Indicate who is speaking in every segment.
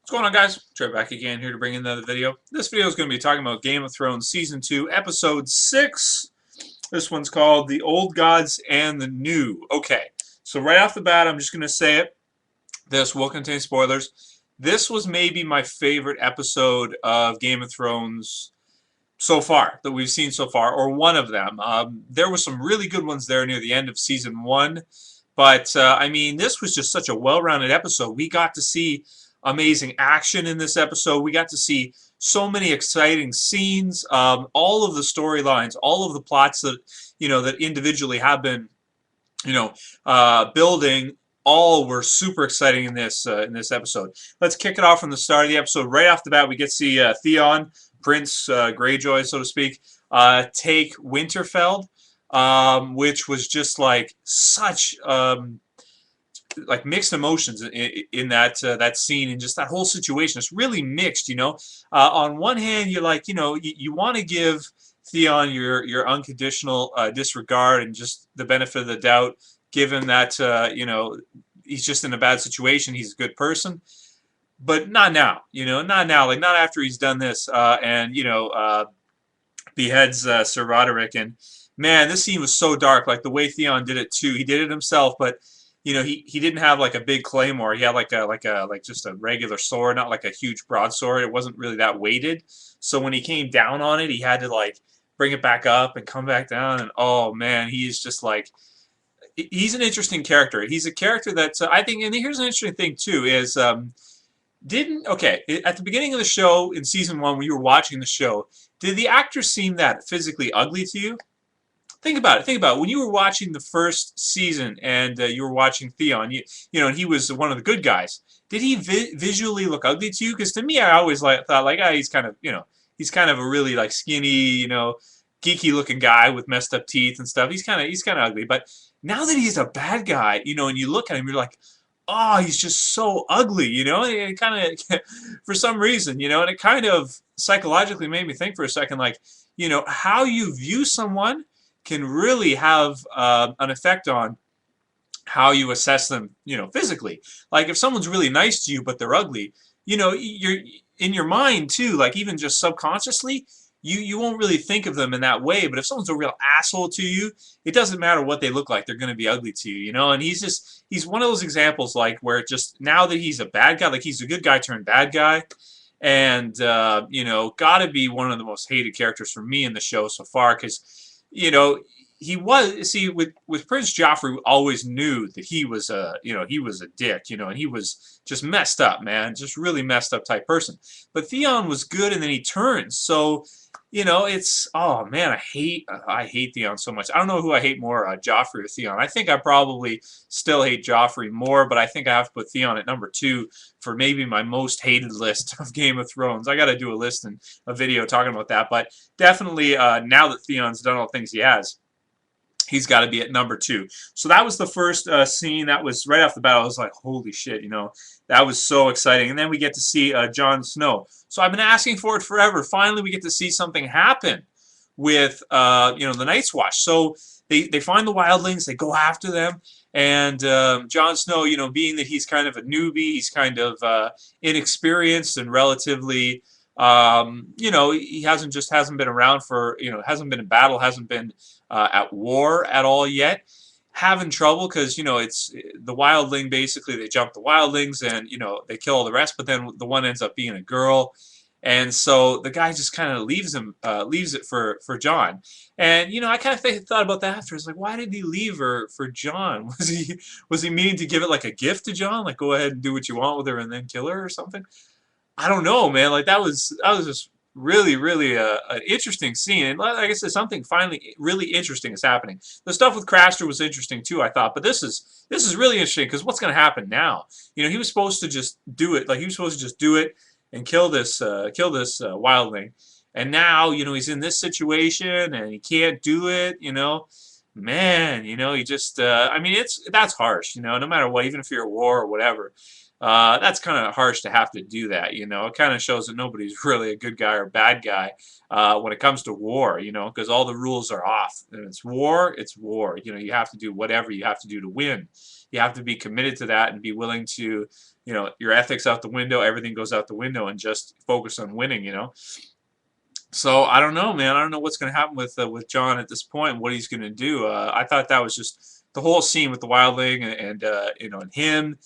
Speaker 1: What's going on, guys? Trey back again here to bring in another video. This video is going to be talking about Game of Thrones Season 2, Episode 6. This one's called The Old Gods and the New. Okay, so right off the bat, I'm just going to say it. This will contain spoilers. This was maybe my favorite episode of Game of Thrones so far, that we've seen so far, or one of them. There were some really good ones there near the end of Season 1, but, I mean, this was just such a well-rounded episode. We got to see amazing action in this episode. We got to see so many exciting scenes, all of the storylines, all of the plots that, that individually have been, building, all were super exciting in this episode. Let's kick it off from the start of the episode. Right off the bat, we get to see Theon, Prince Greyjoy, so to speak, take Winterfeld, which was just like such like mixed emotions in that scene, and just that whole situation. It's really mixed, On one hand, you're like, you want to give Theon your unconditional disregard and just the benefit of the doubt, given that he's just in a bad situation. He's a good person, but not now. Not now. Like not after he's done this and beheads Sir Roderick. And man, this scene was so dark. Like the way Theon did it too. He did it himself, but he didn't have like a big claymore. He had like just a regular sword, not like a huge broadsword. It wasn't really that weighted. So when he came down on it, he had to like bring it back up and come back down. And oh man, he's just like, he's an interesting character. He's a character that I think, and here's an interesting thing too, is at the beginning of the show in Season 1, when you were watching the show, did the actor seem that physically ugly to you? Think about it. Think about it. When you were watching the first season and you were watching Theon, and he was one of the good guys. Did he visually look ugly to you? Because to me, I always thought like, he's kind of, he's kind of a really like skinny, geeky looking guy with messed up teeth and stuff. He's kind of ugly. But now that he's a bad guy, and you look at him, you're like, oh, he's just so ugly, It kind of, for some reason, and it kind of psychologically made me think for a second, like, how you view someone can really have an effect on how you assess them, physically. Like if someone's really nice to you but they're ugly, you're in your mind too, like even just subconsciously, you won't really think of them in that way. But if someone's a real asshole to you, it doesn't matter what they look like, they're going to be ugly to you, And he's one of those examples like where just now that he's a bad guy, like he's a good guy turned bad guy, and gotta be one of the most hated characters for me in the show so far, because he was, see, with Prince Joffrey, we always knew that he was he was a dick, and he was just messed up, man, just really messed up type person. But Theon was good, and then he turns. So, it's, oh man, I hate Theon so much. I don't know who I hate more, Joffrey or Theon. I think I probably still hate Joffrey more, but I think I have to put Theon at number 2 for maybe my most hated list of Game of Thrones. I got to do a list and a video talking about that, but definitely now that Theon's done all the things he has, he's got to be at number 2. So that was the first scene. That was right off the bat. I was like, holy shit, that was so exciting. And then we get to see Jon Snow. So I've been asking for it forever. Finally, we get to see something happen with, the Night's Watch. So they find the wildlings. They go after them. And Jon Snow, being that he's kind of a newbie, he's kind of inexperienced and relatively, he hasn't been around for, hasn't been in battle, hasn't been at war at all yet, having trouble because, it's the wildling, basically they jump the wildlings and, they kill all the rest, but then the one ends up being a girl. And so the guy just kind of leaves it for Jon. And, I kind of thought about that after. It's like, why did he leave her for Jon? Was he meaning to give it like a gift to Jon? Like, go ahead and do what you want with her and then kill her or something? I don't know, man. Like that was just really, really an interesting scene. And like I said, something finally really interesting is happening. The stuff with Craster was interesting too, I thought. But this is really interesting because what's going to happen now? He was supposed to just do it. Like he was supposed to just do it and kill this wildling. And now, he's in this situation and he can't do it. Man, he just. I mean, that's harsh. No matter what, even if you're at war or whatever. That's kind of harsh to have to do that, It kind of shows that nobody's really a good guy or bad guy when it comes to war, because all the rules are off. And it's war, it's war. You have to do whatever you have to do to win. you have to be committed to that and be willing to, you know, your ethics out the window, everything goes out the window, and just focus on winning, you know. So I don't know, man. I don't know what's going to happen with Jon at this point, what he's going to do. I thought that was just the whole scene with the wildling and you know, and him,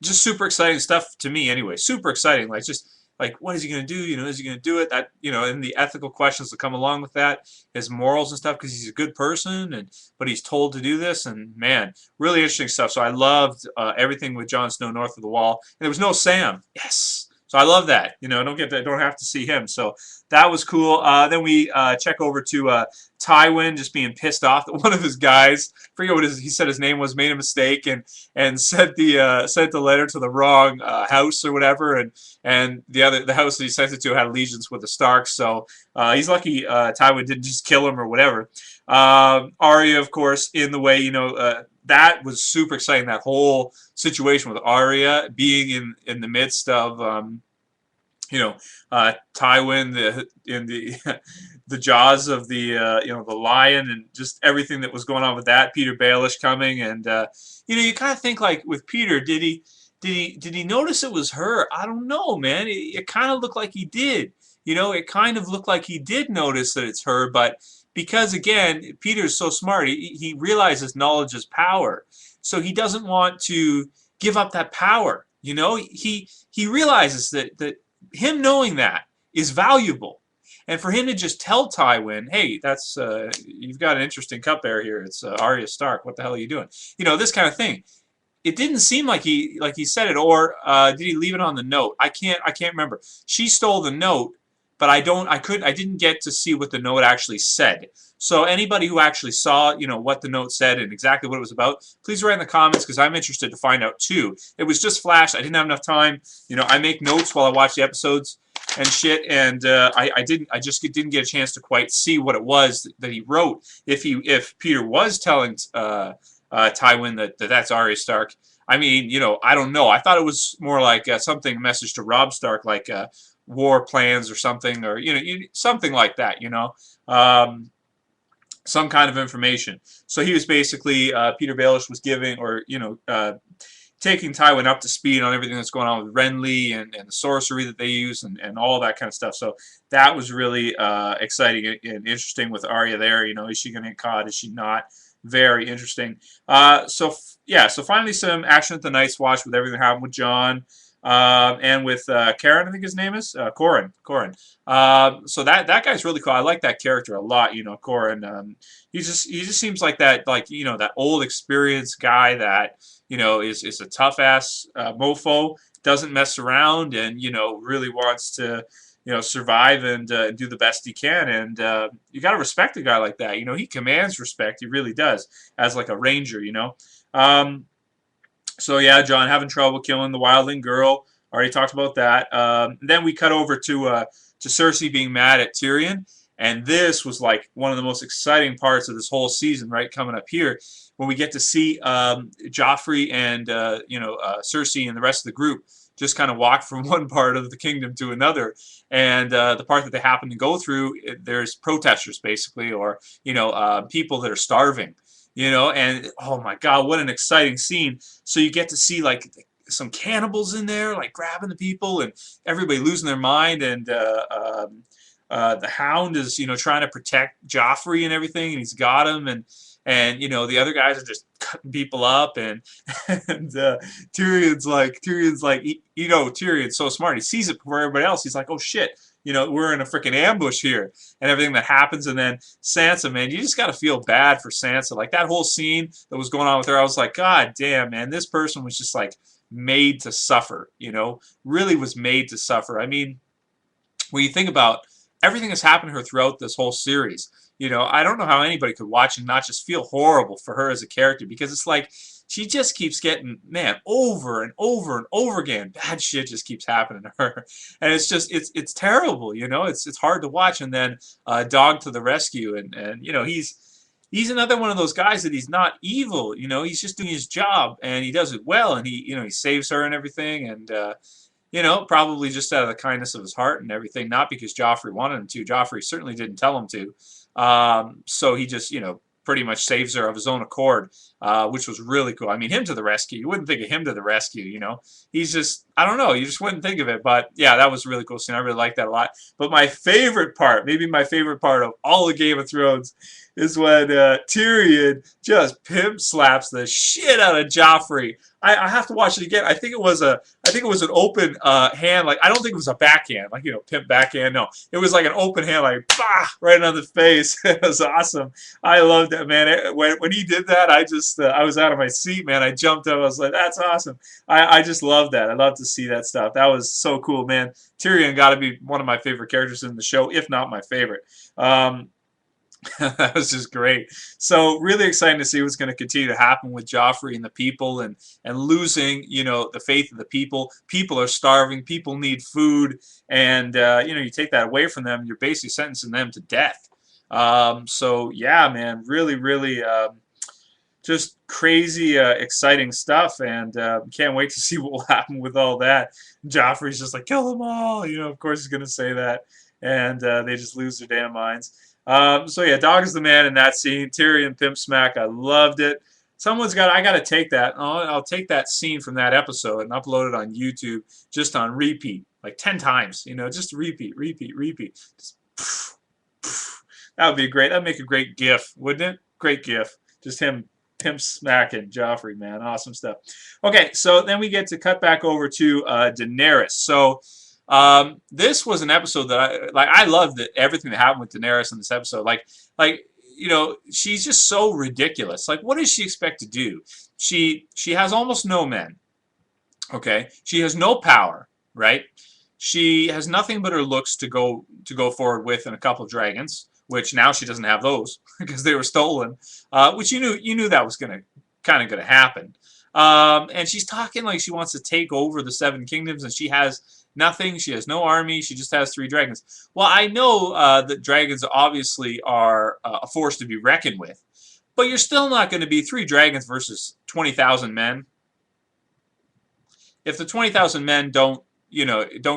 Speaker 1: just super exciting stuff to me anyway. Super exciting, like just like what is he going to do? You know, is he going to do it? That, you know, and the ethical questions that come along with that, his morals and stuff, because he's a good person, and but he's told to do this, and man, really interesting stuff. So I loved everything with Jon Snow north of the Wall. And there was no Sam. Yes. So I love that. You know, don't have to see him. So that was cool. Then we check over to Tywin just being pissed off that one of his guys, I forget what he said his name was, made a mistake and sent the letter to the wrong house or whatever, and the house that he sent it to had allegiance with the Starks. So he's lucky Tywin didn't just kill him or whatever. Arya, of course, in the way, you know. That was super exciting. That whole situation with Arya being in the midst of you know, Tywin in the the jaws of the you know, the lion, and just everything that was going on with that. Peter Balish coming, and you know, you kind of think like with Peter, did he notice it was her? I don't know, man. It kind of looked like he did. You know, it kind of looked like he did notice that it's her, but because again, Peter's so smart, he realizes knowledge is power, so he doesn't want to give up that power. You know, he realizes that him knowing that is valuable, and for him to just tell Tywin, hey, that's you've got an interesting cupbearer here. It's Arya Stark. What the hell are you doing? You know, this kind of thing. It didn't seem like he said it, or did he leave it on the note? I can't remember. She stole the note, but I didn't get to see what the note actually said. So anybody who actually saw, you know, what the note said and exactly what it was about, please write in the comments, because I'm interested to find out too. It was just flashed. I didn't have enough time. You know, I make notes while I watch the episodes and shit, and I just didn't get a chance to quite see what it was that he wrote. If Peter was telling Tywin that's Arya Stark, I mean, you know, I don't know. I thought it was more like a message to Robb Stark, like war plans or something, or you know, something like that, you know, some kind of information. So he was basically Peter Balish was giving, or you know, taking Tywin up to speed on everything that's going on with Renly and the sorcery that they use, and all that kind of stuff. So that was really exciting and interesting with Arya there. You know, is she going to get caught? Is she not? Very interesting. Yeah, so finally some action at the Night's Watch with everything that happened with Jon. And with Karen, I think his name is Corin. So that guy's really cool. I like that character a lot. You know, Corin. He just seems like that, like, you know, that old experienced guy that, you know, is a tough ass mofo, doesn't mess around, and you know, really wants to, you know, survive and do the best he can. And you got to respect a guy like that. You know, he commands respect. He really does, as like a ranger. You know. So yeah, Jon having trouble killing the wildling girl. Already talked about that. Then we cut over to Cersei being mad at Tyrion, and this was like one of the most exciting parts of this whole season, right? Coming up here, when we get to see Joffrey and you know, Cersei and the rest of the group just kind of walk from one part of the kingdom to another, and the part that they happen to go through, there's protesters basically, or you know, people that are starving. You know, and oh my God, what an exciting scene. So you get to see like some cannibals in there, like grabbing the people, and everybody losing their mind, and the Hound is, you know, trying to protect Joffrey and everything, and he's got him, and you know, the other guys are just cutting people up, and Tyrion's like, you know, Tyrion's so smart, he sees it before everybody else. He's like, oh shit, you know, we're in a freaking ambush here, and everything that happens. And then Sansa, man, you just got to feel bad for Sansa. Like that whole scene that was going on with her, I was like, God damn, man, this person was just like made to suffer, you know, really was made to suffer. I mean, when you think about everything that's happened to her throughout this whole series, you know, I don't know how anybody could watch and not just feel horrible for her as a character, because it's like she just keeps getting, man, over and over and over again, bad shit just keeps happening to her, and it's just it's terrible, you know. It's hard to watch. And then Dog to the rescue, and you know, he's another one of those guys that he's not evil, you know. He's just doing his job, and he does it well, and he, you know, he saves her and everything, and you know, probably just out of the kindness of his heart and everything, not because Joffrey wanted him to. Joffrey certainly didn't tell him to. So he just, you know, pretty much saves her of his own accord, which was really cool. I mean, him to the rescue. You wouldn't think of him to the rescue, you know. He's just, I don't know, you just wouldn't think of it. But yeah, that was a really cool scene. I really liked that a lot. But my favorite part, maybe my favorite part of all of Game of Thrones, is when Tyrion just pimp slaps the shit out of Joffrey. I have to watch it again. I think it was an open hand. Like, I don't think it was a backhand, like, you know, pimp backhand. No, it was like an open hand, like bah, right on the face. It was awesome. I loved that, man. When he did that, I was out of my seat, man. I jumped up. I was like, that's awesome. I just love that. I love to see that stuff. That was so cool, man. Tyrion got to be one of my favorite characters in the show, if not my favorite. That was just great. So really exciting to see what's going to continue to happen with Joffrey and the people, and losing, you know, the faith of the people. People are starving. People need food, and you know, you take that away from them, you're basically sentencing them to death. So yeah, man, really, really just crazy, exciting stuff, and can't wait to see what will happen with all that. Joffrey's just like, kill them all, you know. Of course he's going to say that, and they just lose their damn minds. So yeah, Dog is the man in that scene. Tyrion pimp smack. I loved it. I got to take that. I'll take that scene from that episode and upload it on YouTube just on repeat, like 10 times. You know, just repeat, repeat, repeat. Just, poof, poof. That would be great. That'd make a great GIF, wouldn't it? Great GIF. Just him pimp smacking Joffrey, man. Awesome stuff. Okay, so then we get to cut back over to Daenerys. So this was an episode that I loved everything that happened with Daenerys in this episode. Like, you know, she's just so ridiculous. Like, what does she expect to do? She has almost no men. Okay, she has no power, right? She has nothing but her looks to go forward with, and a couple of dragons, which now she doesn't have those because they were stolen. Which you knew that was kind of gonna happen. And she's talking like she wants to take over the Seven Kingdoms, and she has nothing. She has no army. She just has 3 dragons. Well, I know that dragons obviously are a force to be reckoned with, but you're still not going to be 3 dragons versus 20,000 men. If the 20,000 men don't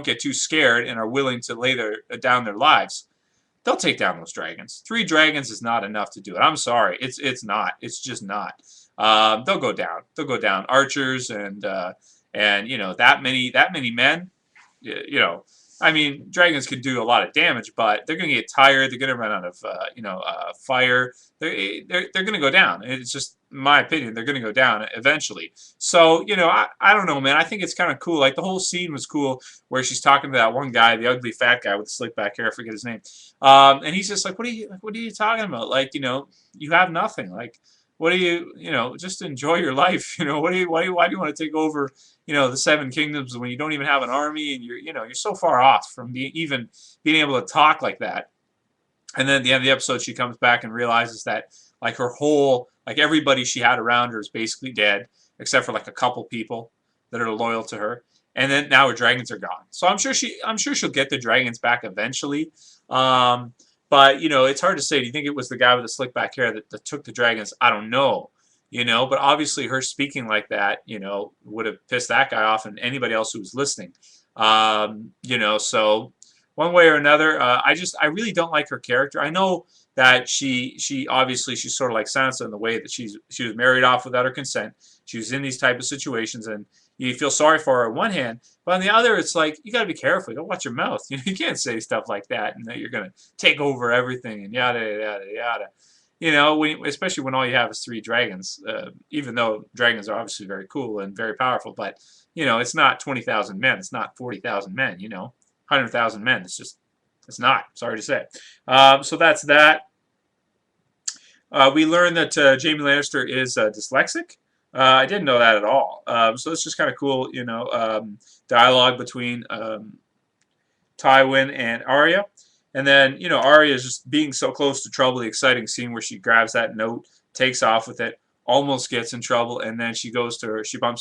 Speaker 1: get too scared and are willing to lay down their lives, they'll take down those dragons. 3 dragons is not enough to do it. I'm sorry. It's not. It's just not. They'll go down. They'll go down. Archers and you know, that many men. You know, I mean, dragons can do a lot of damage, but they're going to get tired. They're going to run out of, fire. They're going to go down. It's just my opinion. They're going to go down eventually. So, you know, I don't know, man. I think it's kind of cool. Like, the whole scene was cool where she's talking to that one guy, the ugly fat guy with the slick back hair. I forget his name. And he's just like, what are you talking about? Like, you know, you have nothing. Like, what do you know, just enjoy your life. You know, why do you want to take over, you know, the 7 kingdoms when you don't even have an army, and you're so far off from even being able to talk like that. And then at the end of the episode, she comes back and realizes that, like, her whole, like, everybody she had around her is basically dead, except for like a couple people that are loyal to her. And then now her dragons are gone. So I'm sure she'll get the dragons back eventually. But, you know, it's hard to say. Do you think it was the guy with the slick back hair that took the dragons? I don't know. You know, but obviously her speaking like that, you know, would have pissed that guy off and anybody else who was listening. You know, so one way or another, I really don't like her character. I know that she obviously, she's sort of like Sansa in the way that she was married off without her consent. She was in these type of situations, and you feel sorry for her on one hand, but on the other, it's like, you got to be careful. You got to watch your mouth. You know, you can't say stuff like that and that you're going to take over everything and yada, yada, yada. You know, especially when all you have is 3 dragons, even though dragons are obviously very cool and very powerful, but, you know, it's not 20,000 men. It's not 40,000 men, you know, 100,000 men. It's not. Sorry to say. So that's that. We learned that Jaime Lannister is dyslexic. I didn't know that at all. So it's just kind of cool, you know, dialogue between Tywin and Arya. And then, you know, Arya is just being so close to trouble. The exciting scene where she grabs that note, takes off with it, almost gets in trouble, and then she bumps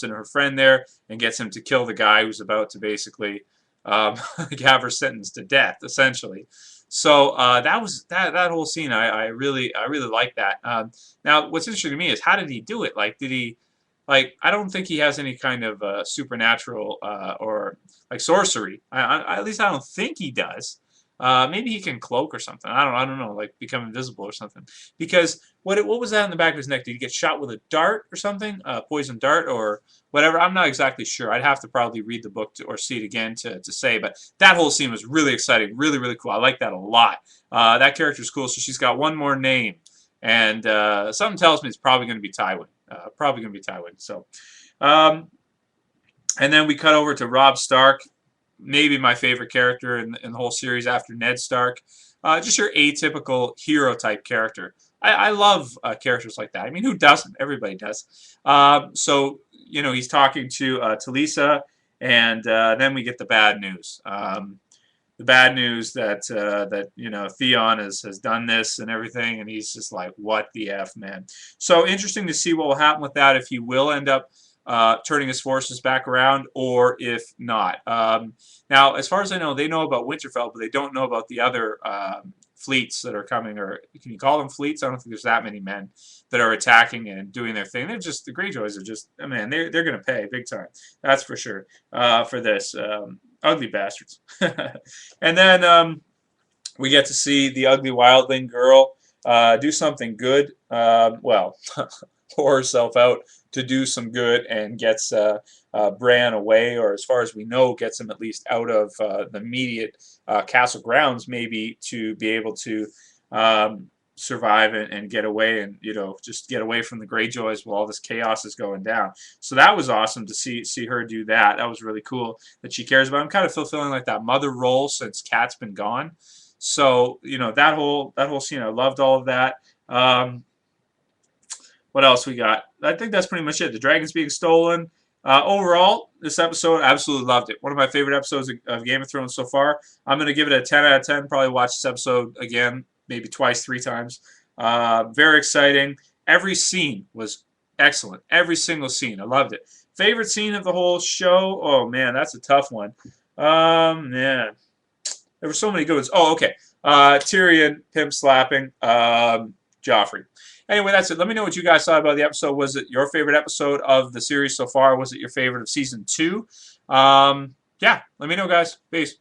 Speaker 1: into her friend there and gets him to kill the guy who's about to basically have her sentenced to death, essentially. So that whole scene. I really like that. Now, what's interesting to me is, how did he do it? Like, did he? Like, I don't think he has any kind of supernatural or like sorcery. At least I don't think he does. Maybe he can cloak or something. I don't know, like become invisible or something. Because what was that in the back of his neck? Did he get shot with a dart or something? Poison dart or whatever? I'm not exactly sure. I'd have to probably read the book or see it again to say. But that whole scene was really exciting, really, really cool. I like that a lot. That character's cool. So she's got one more name. And something tells me it's probably going to be Tywin. Probably going to be Tywin. So, and then we cut over to Robb Stark. Maybe my favorite character in the whole series after Ned Stark. Just your atypical hero-type character. I love characters like that. I mean, who doesn't? Everybody does. So, you know, he's talking to Talisa, and then we get the bad news. The bad news that that you know Theon has done this and everything, and he's just like, what the F, man. So interesting to see what will happen with that, if he will end up turning his forces back around, or if not. Now, as far as I know, they know about Winterfell, but they don't know about the other fleets that are coming, or can you call them fleets? I don't think there's that many men that are attacking and doing their thing. They're just, the Greyjoys are just, I mean, they're going to pay big time. That's for sure for this. Ugly bastards. And then we get to see the ugly wildling girl do something good. Well, pour herself out to do some good and gets Bran away, or as far as we know, gets him at least out of the immediate castle grounds, maybe to be able to survive and get away, and you know, just get away from the Greyjoys while all this chaos is going down. So that was awesome to see her do that. That was really cool that she cares about him. Kind of fulfilling like that mother role since Kat's been gone. So you know, that whole scene, I loved all of that. What else we got? I think that's pretty much it. The dragons being stolen. Overall, this episode, absolutely loved it. One of my favorite episodes of Game of Thrones so far. I'm going to give it a 10 out of 10. Probably watch this episode again, maybe twice, 3 times. Very exciting. Every scene was excellent. Every single scene. I loved it. Favorite scene of the whole show? Oh, man, that's a tough one. Man. There were so many good ones. Oh, okay. Tyrian, pimp slapping, Joffrey. Anyway, that's it. Let me know what you guys thought about the episode. Was it your favorite episode of the series so far? Was it your favorite of season 2? Yeah, let me know, guys. Peace.